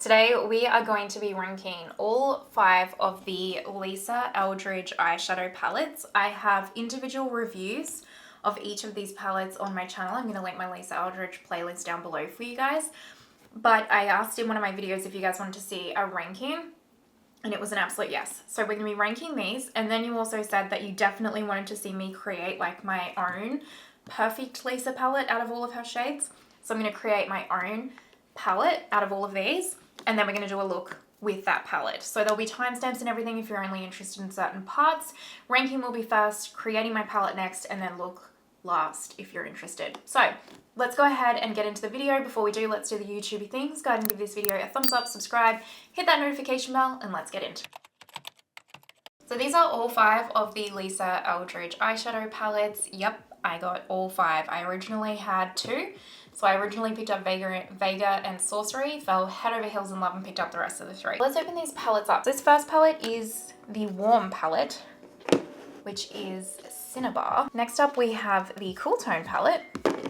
Today we are going to be ranking all 5 of the Lisa Eldridge eyeshadow palettes. I have individual reviews of each of these palettes on my channel. I'm going to link my Lisa Eldridge playlist down below for you guys. But I asked in one of my videos if you guys wanted to see a ranking, and it was an absolute yes. So we're going to be ranking these, and then you also said that you definitely wanted to see me create like my own perfect Lisa palette out of all of her shades. So I'm going to create my own palette out of all of these, and then we're going to do a look with that palette. So there'll be timestamps and everything if you're only interested in certain parts. Ranking will be first, creating my palette next, and then look last if you're interested. So let's go ahead and get into the video. Before we do, let's do the YouTubey things. Go ahead and give this video a thumbs up, subscribe, hit that notification bell, and let's get into it. So these are all 5 of the Lisa Eldridge eyeshadow palettes. Yep, I got all 5. I originally had 2. So I originally picked up Vega and Sorcery, fell head over heels in love and picked up the rest of the 3. Let's open these palettes up. This first palette is the Warm palette, which is Cinnabar. Next up we have the Cool Tone palette,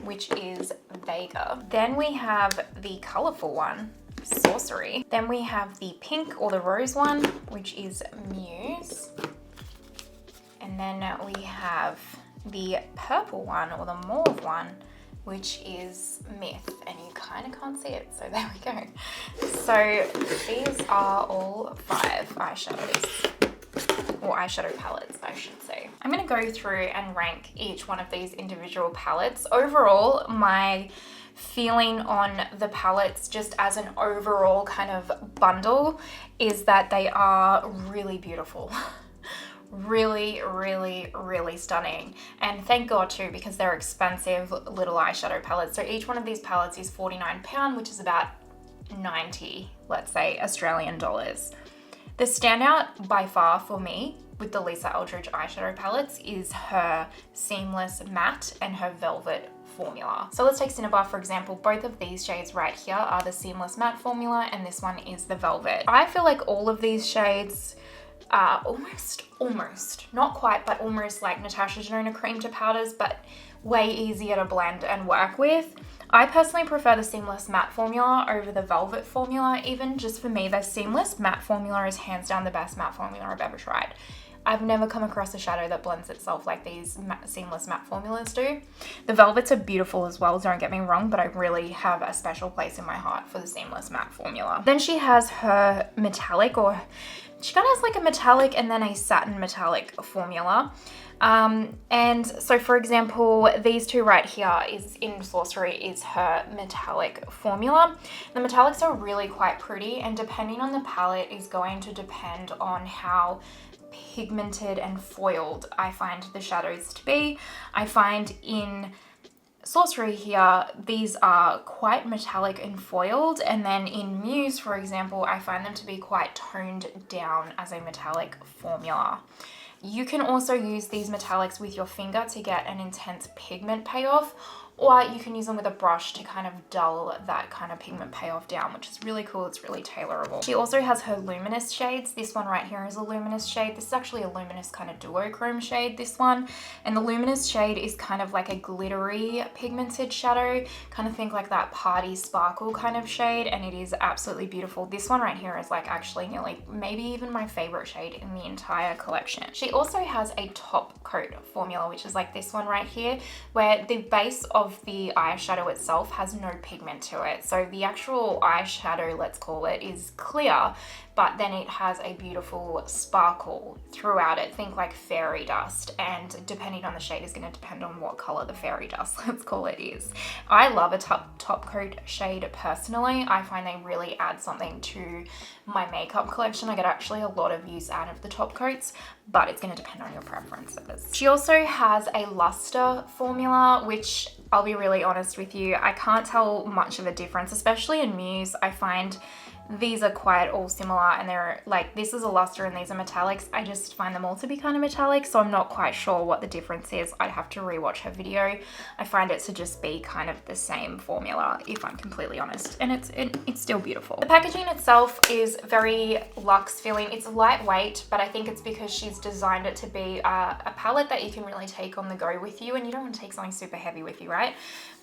which is Vega. Then we have the Colourful one, Sorcery. Then we have the pink or the rose one, which is Muse. And then we have the purple one or the mauve one, which is Myth, and you kind of can't see it, so there we go. So these are all 5 eyeshadows, or eyeshadow palettes, I should say. I'm gonna go through and rank each one of these individual palettes. Overall, my feeling on the palettes, just as an overall kind of bundle, is that they are really beautiful. Really, really, really stunning. And thank God too, because they're expensive little eyeshadow palettes. So each one of these palettes is £49, which is about 90, let's say, Australian dollars. The standout by far for me with the Lisa Eldridge eyeshadow palettes is her Seamless Matte and her Velvet formula. So let's take Cinnabar for example. Both of these shades right here are the Seamless Matte formula, and this one is the Velvet. I feel like all of these shades are almost, not quite, but almost like Natasha Denona cream to powders, but way easier to blend and work with. I personally prefer the Seamless Matte formula over the Velvet formula. Even just for me, the Seamless Matte formula is hands down the best matte formula I've ever tried. I've never come across a shadow that blends itself like these Seamless Matte formulas do. The Velvets are beautiful as well, don't get me wrong, but I really have a special place in my heart for the Seamless Matte formula. Then she has her metallic, or she kind of has like a metallic and then a satin metallic formula. And so for example, these 2 right here is in Sorcery is her metallic formula. The metallics are really quite pretty, and depending on the palette is going to depend on how pigmented and foiled I find the shadows to be. I find in Sorcery here, these are quite metallic and foiled, and then in Muse, for example, I find them to be quite toned down as a metallic formula. You can also use these metallics with your finger to get an intense pigment payoff, or you can use them with a brush to kind of dull that kind of pigment payoff down, which is really cool. It's really tailorable. She also has her luminous shades. This one right here is a luminous shade. This is actually a luminous kind of duochrome shade, this one. And the luminous shade is kind of like a glittery pigmented shadow. Kind of think like that party sparkle kind of shade, and it is absolutely beautiful. This one right here is like actually nearly maybe even my favorite shade in the entire collection. She also has a top coat formula, which is like this one right here, where the base of the eyeshadow itself has no pigment to it. So the actual eyeshadow, let's call it, is clear, but then it has a beautiful sparkle throughout it. Think like fairy dust, and depending on the shade is going to depend on what color the fairy dust, let's call it, is. I love a top coat shade personally. I find they really add something to my makeup collection. I get actually a lot of use out of the top coats, but it's going to depend on your preferences. She also has a luster formula, which I'll be really honest with you, I can't tell much of a difference, especially in Muse. I find these are quite all similar, and they're like, this is a luster and these are metallics. I just find them all to be kind of metallic, so I'm not quite sure what the difference is. I'd have to rewatch her video. I find it to just be kind of the same formula, if I'm completely honest, and it's still beautiful. The packaging itself is very luxe feeling. It's lightweight, but I think it's because she's designed it to be a palette that you can really take on the go with you, and you don't want to take something super heavy with you, right?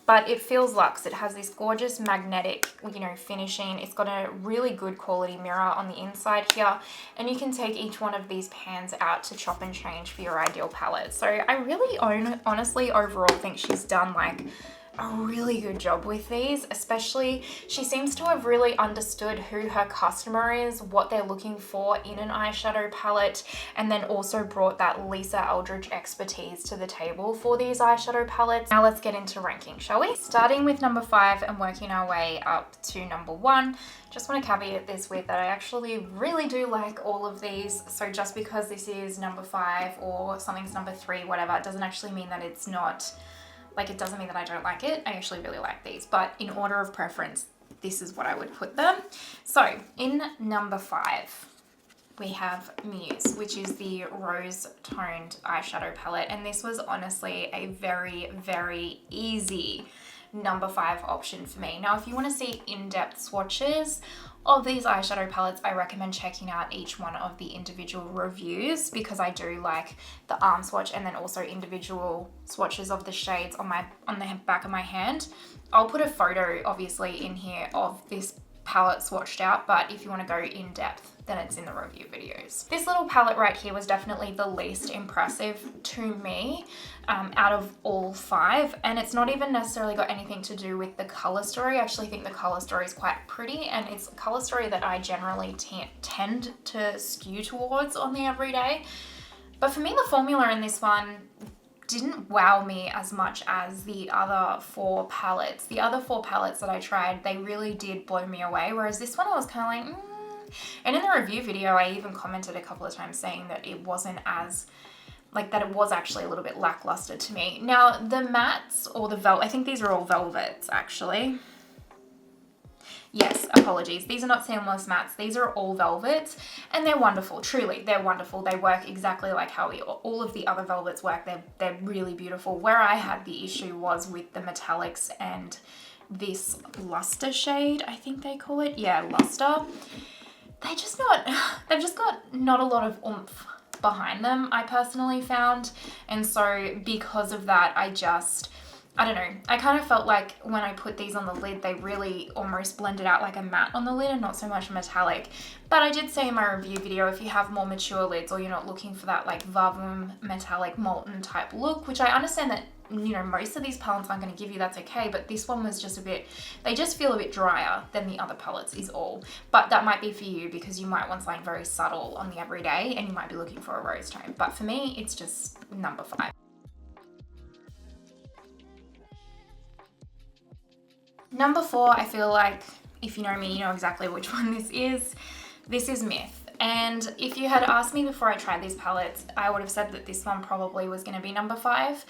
but it feels luxe. It has this gorgeous magnetic, you know, finishing. It's got a really good quality mirror on the inside here, and you can take each one of these pans out to chop and change for your ideal palette. So I really honestly overall think she's done like a really good job with these. Especially, she seems to have really understood who her customer is, what they're looking for in an eyeshadow palette, and then also brought that Lisa Eldridge expertise to the table for these eyeshadow palettes. Now let's get into ranking, shall we? Starting with number 5 and working our way up to number 1. Just want to caveat this with that I actually really do like all of these. So just because this is number 5 or something's number 3, whatever, it doesn't actually mean that it's not, like, it doesn't mean that I don't like it. I actually really like these, but in order of preference, this is what I would put them. So in number 5, we have Muse, which is the rose toned eyeshadow palette. And this was honestly a very, very easy number 5 option for me. Now, if you want to see in-depth swatches of these eyeshadow palettes, I recommend checking out each one of the individual reviews, because I do like the arm swatch and then also individual swatches of the shades on the back of my hand. I'll put a photo obviously in here of this palette swatched out, but if you want to go in depth, then it's in the review videos. This little palette right here was definitely the least impressive to me out of all 5, and it's not even necessarily got anything to do with the color story. I actually think the color story is quite pretty, and it's a color story that I generally tend to skew towards on the everyday. But for me, the formula in this one didn't wow me as much as the other 4 palettes. The other 4 palettes that I tried, they really did blow me away, whereas this one I was kind of like, And in the review video, I even commented a couple of times saying that it wasn't as, like, that it was actually a little bit lackluster to me. Now, the mattes or the velvet, I think these are all velvets actually. Yes, apologies. These are not seamless mattes. These are all velvets, and they're wonderful. Truly, they're wonderful. They work exactly like how all of the other velvets work. They're really beautiful. Where I had the issue was with the metallics and this luster shade, I think they call it. Yeah, luster. They've just got not a lot of oomph behind them, I personally found. And so because of that, I don't know, I kind of felt like when I put these on the lid, they really almost blended out like a matte on the lid and not so much metallic. But I did say in my review video, if you have more mature lids or you're not looking for that like vavum metallic molten type look, which I understand that, you know, most of these palettes aren't going to give you, that's okay, but this one was just they just feel a bit drier than the other palettes is all. But that might be for you because you might want something very subtle on the everyday and you might be looking for a rose tone. But for me, it's just number 5. Number 4, I feel like if you know me, you know exactly which one this is. This is Myth. And if you had asked me before I tried these palettes, I would have said that this one probably was going to be number 5.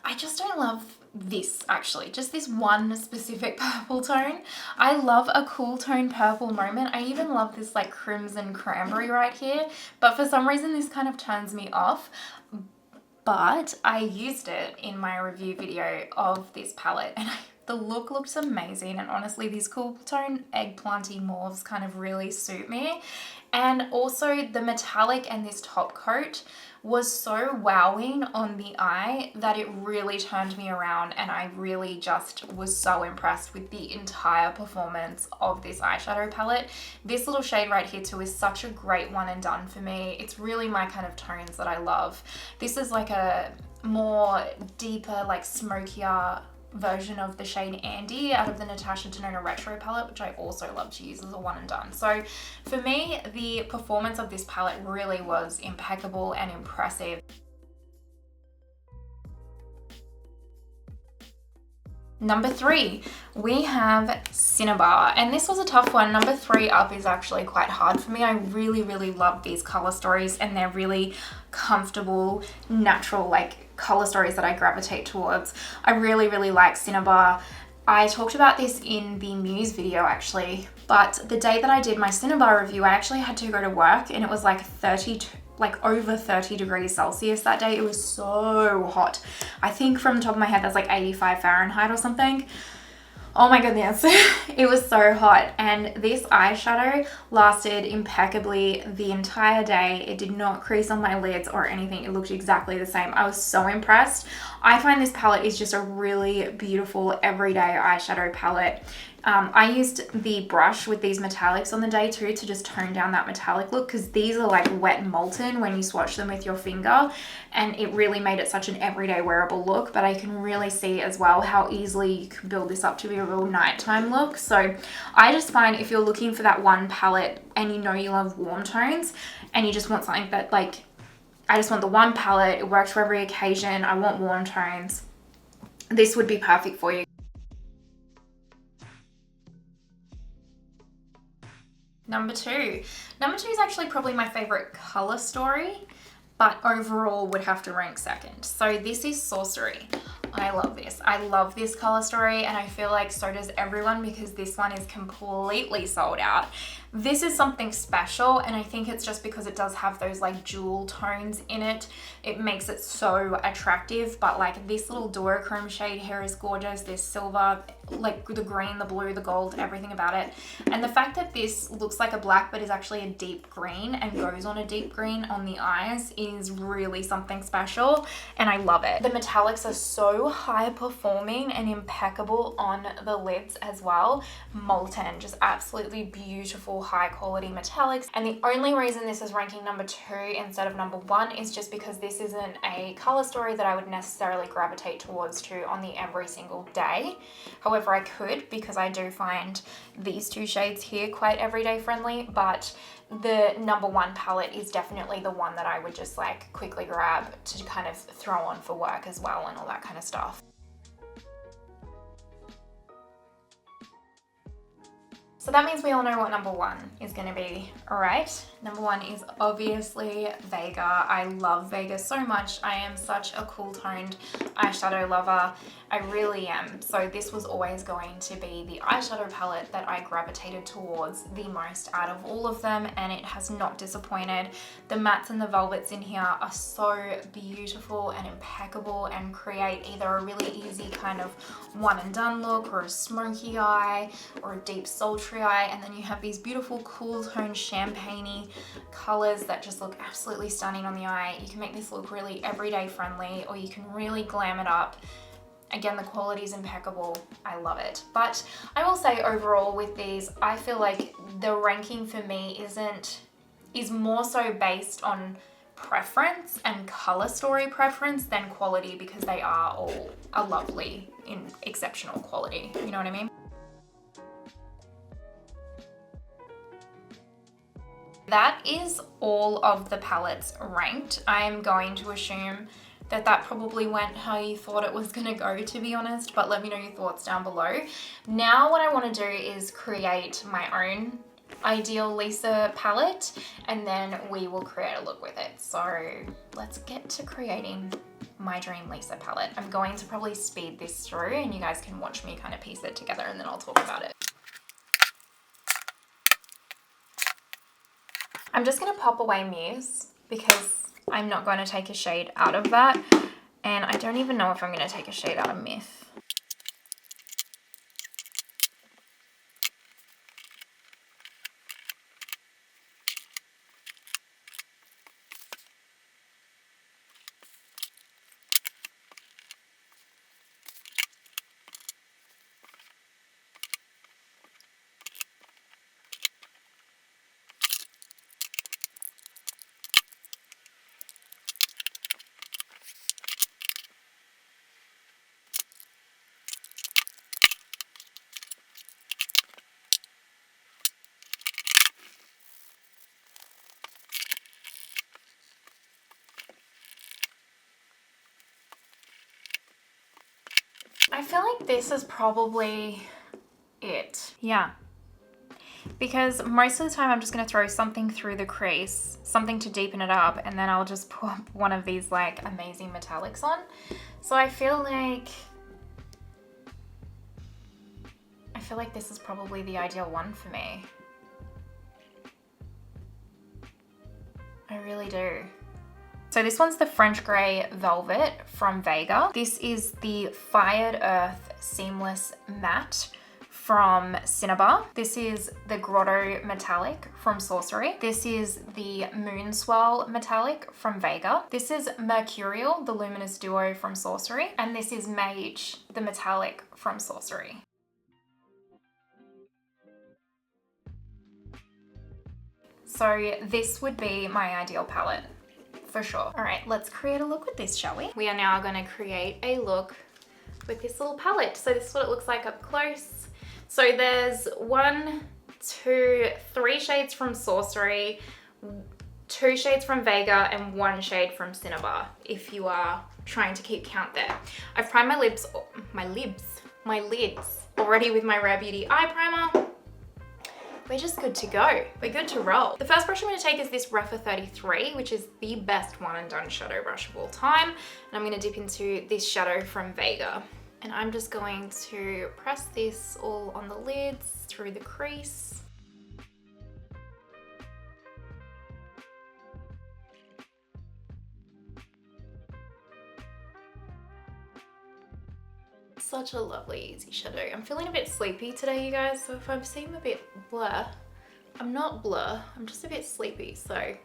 I just don't love this actually, just this one specific purple tone. I love a cool tone purple moment. I even love this like crimson cranberry right here, but for some reason this kind of turns me off. But I used it in my review video of this palette and the look looks amazing, and honestly these cool tone eggplanty mauves kind of really suit me. And also the metallic and this top coat was so wowing on the eye that it really turned me around, and I really just was so impressed with the entire performance of this eyeshadow palette. This little shade right here too is such a great one and done for me. It's really my kind of tones that I love. This is like a more deeper, like smokier version of the shade Andy out of the Natasha Denona Retro palette, which I also love to use as a one and done. So for me, the performance of this palette really was impeccable and impressive. Number 3, we have Cinnabar, and this was a tough one. Number 3 up is actually quite hard for me. I really, really love these color stories, and they're really comfortable, natural, like color stories that I gravitate towards. I really, really like Cinnabar. I talked about this in the Muse video actually, but the day that I did my Cinnabar review, I actually had to go to work, and it was like over 30 degrees Celsius that day. It was so hot. I think from the top of my head that's like 85 Fahrenheit or something. Oh my goodness, it was so hot, and this eyeshadow lasted impeccably the entire day. It did not crease on my lids or anything. It looked exactly the same. I was so impressed. I find this palette is just a really beautiful everyday eyeshadow palette. I used the brush with these metallics on the day too to just tone down that metallic look, because these are like wet and molten when you swatch them with your finger, and it really made it such an everyday wearable look. But I can really see as well how easily you can build this up to be a real nighttime look. So I just find if you're looking for that one palette and you know you love warm tones and you just want something that, like, I just want the one palette, it works for every occasion, I want warm tones, this would be perfect for you. Number two. Number two is actually probably my favorite color story, but overall would have to rank second. So this is Sorcery. I love this. I love this color story, and I feel like so does everyone, because this one is completely sold out. This is something special, and I think it's just because it does have those like jewel tones in it. It makes it so attractive. But like this little duochrome shade here is gorgeous. There's silver, like the green, the blue, the gold, everything about it. And the fact that this looks like a black but is actually a deep green and goes on a deep green on the eyes is really something special, and I love it. The metallics are so high performing and impeccable on the lids as well. Molten, just absolutely beautiful high quality metallics. And the only reason this is ranking number two instead of number one is just because this isn't a color story that I would necessarily gravitate towards on the every single day. However, I could, because I do find these two shades here quite everyday friendly, but the number one palette is definitely the one that I would just like quickly grab to kind of throw on for work as well and all that kind of stuff. So that means we all know what number one is going to be, all right? Number one is obviously Vega. I love Vega so much. I am such a cool toned eyeshadow lover. I really am. So this was always going to be the eyeshadow palette that I gravitated towards the most out of all of them, and it has not disappointed. The mattes and the velvets in here are so beautiful and impeccable and create either a really easy kind of one and done look, or a smoky eye, or a deep sultry eye, and then you have these beautiful cool toned champagne-y colors that just look absolutely stunning on the eye. You can make this look really everyday friendly, or you can really glam it up. Again, the quality is impeccable. I love it. But I will say overall with these, I feel like the ranking for me is more so based on preference and color story preference than quality, because they are all a lovely, exceptional quality. You know what I mean? That is all of the palettes ranked. I am going to assume that probably went how you thought it was gonna go, to be honest, but let me know your thoughts down below. Now what I wanna do is create my own ideal Lisa palette, and then we will create a look with it. So let's get to creating my dream Lisa palette. I'm going to probably speed this through and you guys can watch me kind of piece it together, and then I'll talk about it. I'm just gonna pop away Muse because I'm not going to take a shade out of that, and I don't even know if I'm going to take a shade out of Myth. I feel like this is probably it. Yeah. Because most of the time I'm just going to throw something through the crease, something to deepen it up, and then I'll just put one of these like amazing metallics on. So I feel like this is probably the ideal one for me. I really do. So this one's the French Grey Velvet from Vega. This is the Fired Earth Seamless Matte from Cinnabar. This is the Grotto Metallic from Sorcery. This is the Moonswirl Metallic from Vega. This is Mercurial, the Luminous Duo from Sorcery. And this is Mage, the Metallic from Sorcery. So this would be my ideal palette, for sure. All right, let's create a look with this, shall we? We are now gonna create a look with this little palette. So this is what it looks like up close. So there's 1, 2, 3 shades from Sorcery, 2 shades from Vega, and 1 shade from Cinnabar, if you are trying to keep count there. I've primed my lids already with my Rare Beauty eye primer. We're just good to go. We're good to roll. The first brush I'm gonna take is this Refa 33, which is the best one and done shadow brush of all time. And I'm gonna dip into this shadow from Vega. And I'm just going to press this all on the lids, through the crease. Such a lovely, easy shadow. I'm feeling a bit sleepy today, you guys, so if I seem a bit blur, I'm not blur, I'm just a bit sleepy, so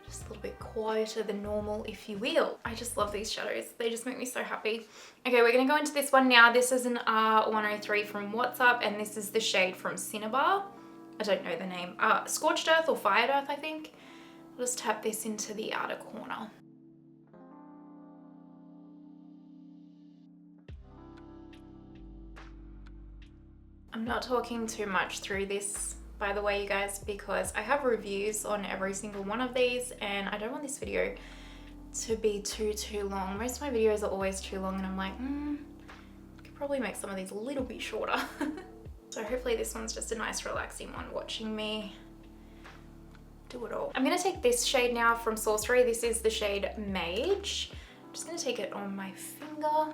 just a little bit quieter than normal, if you will. I just love these shadows. They just make me so happy. Okay, we're gonna go into this one now. This is an R103 from What's Up, and this is the shade from Cinnabar. I don't know the name. Scorched Earth or Fired Earth, I think. I'll just tap this into the outer corner. I'm not talking too much through this, by the way, you guys, because I have reviews on every single one of these and I don't want this video to be too long. Most of my videos are always too long and I'm like, I could probably make some of these a little bit shorter. So hopefully this one's just a nice relaxing one, watching me do it all. I'm gonna take this shade now from Sorcery. This is the shade Mage. I'm just gonna take it on my finger.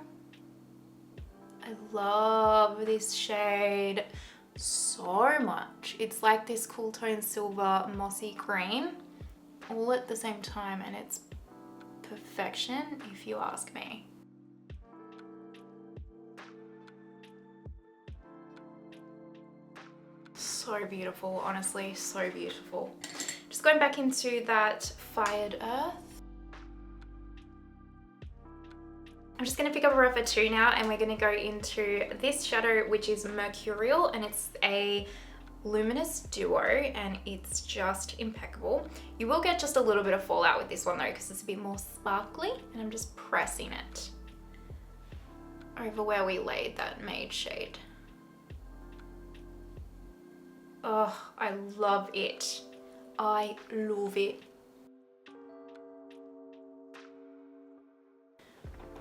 I love this shade so much. It's like this cool tone silver mossy green all at the same time, and it's perfection if you ask me. So beautiful, honestly, so beautiful. Just going back into that Fired Earth. I'm just gonna pick up a Refa 2 now and we're gonna go into this shadow, which is Mercurial, and it's a luminous duo and it's just impeccable. You will get just a little bit of fallout with this one though, because it's a bit more sparkly, and I'm just pressing it over where we laid that Mage shade. Oh, I love it. I love it.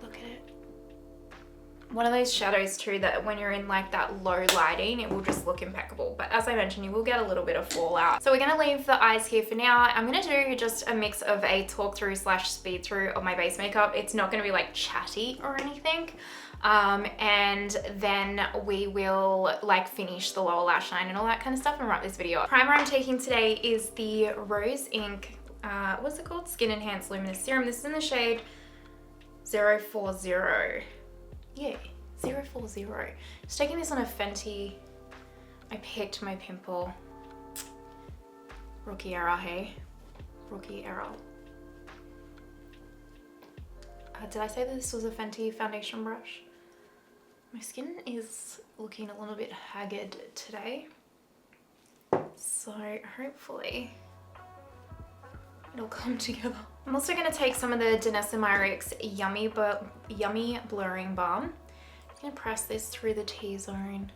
Look at it. One of those shadows too that when you're in like that low lighting, it will just look impeccable. But as I mentioned, you will get a little bit of fallout. So we're gonna leave the eyes here for now. I'm gonna do just a mix of a talk through / speed through of my base makeup. It's not gonna be like chatty or anything. And then we will like finish the lower lash line and all that kind of stuff and wrap this video up. Primer I'm taking today is the Rose Ink, what's it called? Skin Enhanced Luminous Serum. This is in the shade 040. Yeah, 040. Just taking this on a Fenty. I picked my pimple. Rookie error, hey? Rookie error. Did I say that this was a Fenty foundation brush? My skin is looking a little bit haggard today, so hopefully it'll come together. I'm also going to take some of the Danessa Myricks Yummy Blurring Balm. I'm going to press this through the T-zone.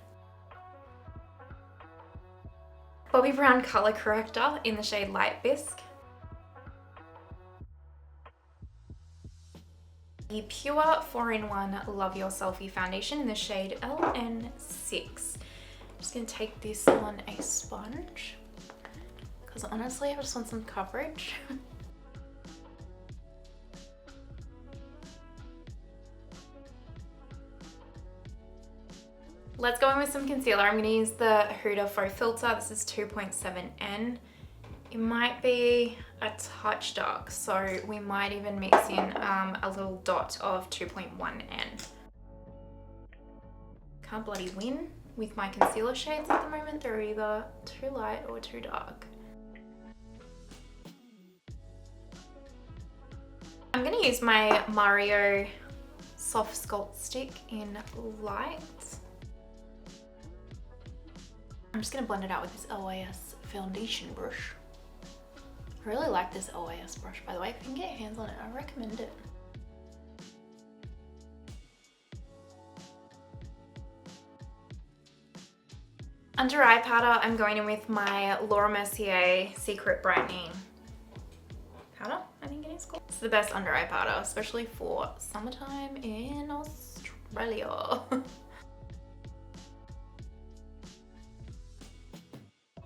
Bobbi Brown Color Corrector in the shade Light Bisque. The Pure 4-in-1 Love Your Selfie foundation in the shade LN6. I'm just going to take this on a sponge because honestly I just want some coverage. Let's go in with some concealer. I'm going to use the Huda Faux Filter. This is 2.7N. It might be a touch dark, so we might even mix in a little dot of 2.1N. Can't bloody win with my concealer shades at the moment. They're either too light or too dark. I'm going to use my Mario Soft Sculpt Stick in light. I'm just going to blend it out with this LYS foundation brush. I really like this LYS brush, by the way. If you can get your hands on it, I recommend it. Under eye powder, I'm going in with my Laura Mercier Secret Brightening powder, I think it is called. It's the best under eye powder, especially for summertime in Australia.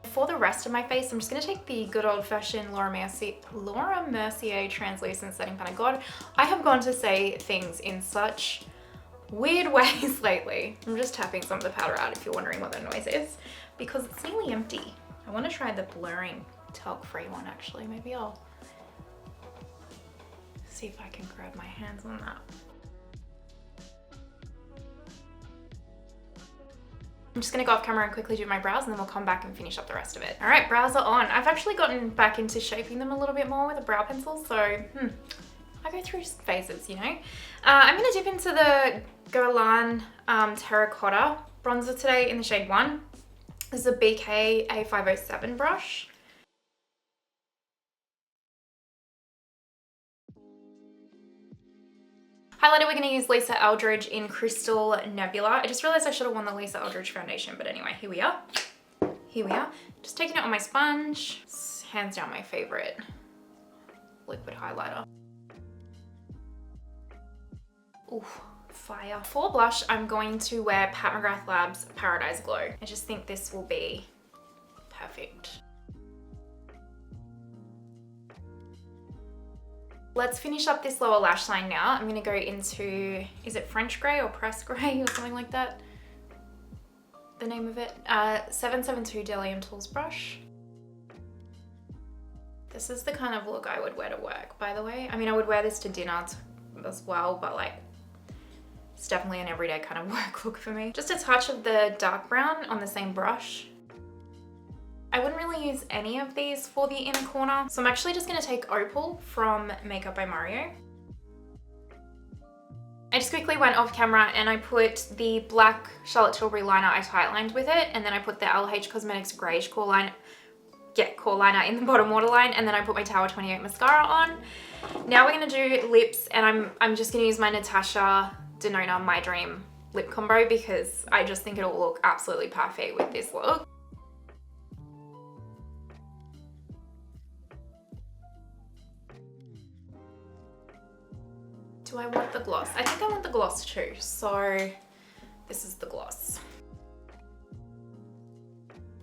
For the rest of my face, I'm just going to take the good old-fashioned Laura Mercier translucent setting pan. God, I have gone to say things in such weird ways lately. I'm just tapping some of the powder out if you're wondering what that noise is, because it's nearly empty. I want to try the blurring talc-free one actually. Maybe I'll see if I can grab my hands on that. I'm just gonna go off camera and quickly do my brows, and then we'll come back and finish up the rest of it. All right, brows are on. I've actually gotten back into shaping them a little bit more with a brow pencil, so I go through phases, you know. I'm gonna dip into the Guerlain Terracotta bronzer today in the shade 1. This is a BK A507 brush. Highlighter, we're going to use Lisa Eldridge in Crystal Nebula. I just realized I should have worn the Lisa Eldridge foundation, but anyway, here we are. Here we are. Just taking it on my sponge. It's hands down my favorite liquid highlighter. Ooh, fire. For blush, I'm going to wear Pat McGrath Labs Paradise Glow. I just think this will be perfect. Let's finish up this lower lash line now. I'm gonna go into, is it French Grey or Press Grey or something like that? The name of it. 772 Delium Tools brush. This is the kind of look I would wear to work, by the way. I mean, I would wear this to dinner as well, but like, it's definitely an everyday kind of work look for me. Just a touch of the dark brown on the same brush. I wouldn't really use any of these for the inner corner, so I'm actually just going to take Opal from Makeup by Mario. I just quickly went off camera and I put the black Charlotte Tilbury liner, I tightlined with it, and then I put the LH Cosmetics Greige core liner in the bottom waterline, and then I put my Tower 28 mascara on. Now we're going to do lips, and I'm just going to use my Natasha Denona My Dream lip combo because I just think it'll look absolutely perfect with this look. Do I want the gloss? I think I want the gloss too, so this is the gloss.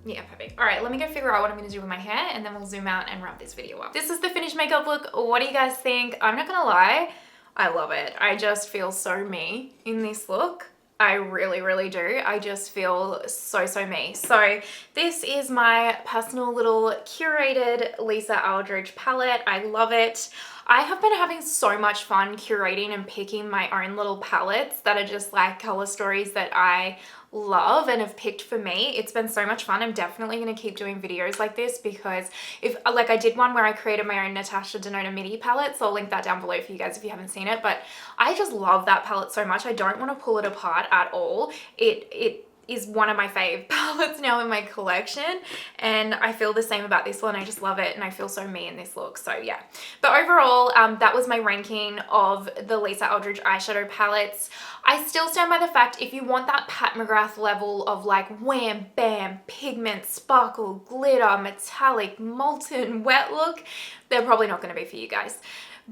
Yeah, perfect. All right, let me go figure out what I'm gonna do with my hair, and then we'll zoom out and wrap this video up. This is the finished makeup look. What do you guys think? I'm not gonna lie, I love it. I just feel so me in this look. I really, really do. I just feel so, so me. So this is my personal little curated Lisa Eldridge palette. I love it. I have been having so much fun curating and picking my own little palettes that are just like color stories that I love and have picked for me. It's been so much fun. I'm definitely going to keep doing videos like this because if like I did one where I created my own Natasha Denona midi palette, so I'll link that down below for you guys if you haven't seen it, but I just love that palette so much. I don't want to pull it apart at all. It is one of my fave palettes now in my collection, and I feel the same about this one. I just love it and I feel so me in this look, so yeah. But overall, that was my ranking of the Lisa Eldridge eyeshadow palettes. I still stand by the fact if you want that Pat McGrath level of like wham, bam, pigment, sparkle, glitter, metallic, molten, wet look, they're probably not going to be for you guys.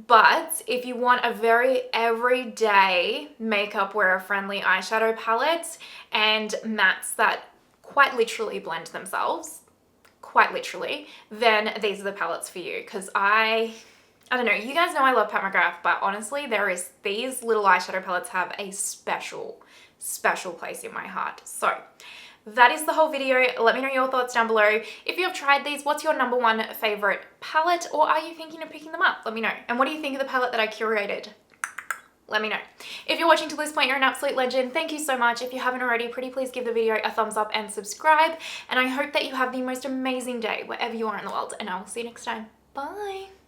But if you want a very everyday makeup wearer friendly eyeshadow palette and mattes that quite literally blend themselves, quite literally, then these are the palettes for you. Because I don't know, you guys know I love Pat McGrath, but honestly, these little eyeshadow palettes have a special place in my heart. So that is the whole video. Let me know your thoughts down below. If you have tried these, what's your #1 favorite palette, or are you thinking of picking them up? Let me know. And what do you think of the palette that I curated? let me know. If you're watching to this point, you're an absolute legend. Thank you so much. If you haven't already, pretty please give the video a thumbs up and subscribe. And I hope that you have the most amazing day wherever you are in the world. And I will see you next time. Bye.